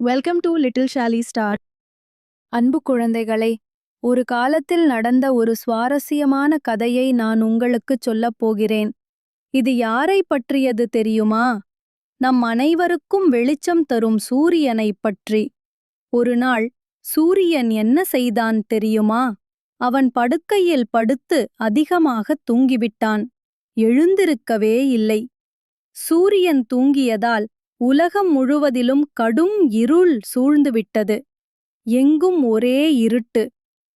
Welcome to little Shali star. அன்பு குழந்தைகளே, ஒரு காலத்தில் நடந்த ஒரு சுவாரஸ்யமான கதையை நான் உங்களுக்குச் சொல்லப் போகிறேன். இது யாரை பற்றியது தெரியுமா? நம் அனைவருக்கும் வெளிச்சம் தரும் சூரியனைப் பற்றி. ஒரு நாள் சூரியன் என்ன செய்தான் தெரியுமா? அவன் படுக்கையில் படுத்து அதிகமாக தூங்கிவிட்டான். எழுந்திருக்கவே இல்லை. சூரியன் தூங்கியதால் உலகம் முழுவதிலும் கடும் இருள் சூழ்ந்துவிட்டது. எங்கும் ஒரே இருட்டு.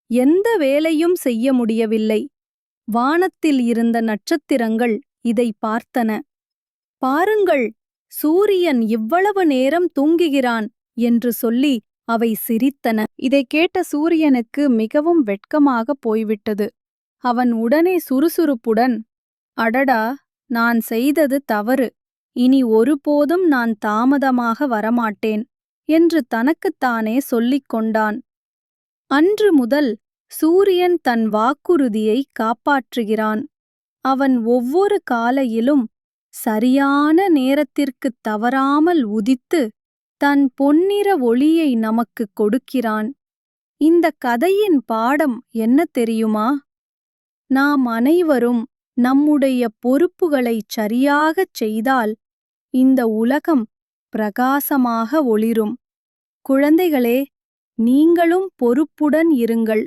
எந்த வேலையும் செய்ய முடியவில்லை. வானத்தில் இருந்த நட்சத்திரங்கள் இதை பார்த்தன. பாருங்கள், சூரியன் இவ்வளவு நேரம் தூங்குகிறான் என்று சொல்லி அவை சிரித்தன. இதைக் கேட்ட சூரியனுக்கு மிகவும் வெட்கமாக போய்விட்டது. அவன் உடனே சுறுசுறுப்புடன், அடடா, நான் செய்தது தவறு. இனி ஒருபோதும் நான் தாமதமாக வரமாட்டேன் என்று தனக்குத்தானே சொல்லிக் கொண்டான். அன்று முதல் சூரியன் தன் வாக்குறுதியை காப்பாற்றுகிறான். அவன் ஒவ்வொரு காலையிலும் சரியான நேரத்திற்குத் தவறாமல் உதித்து தன் பொன்னிற ஒளியை நமக்குக் கொடுக்கிறான். இந்த கதையின் பாடம் என்ன தெரியுமா? நாம் அனைவரும் நம்முடைய பொறுப்புகளைச் சரியாகச் செய்தால் இந்த உலகம் பிரகாசமாக ஒளிரும். குழந்தைகளே, நீங்களும் பொறுப்புடன் இருங்கள்.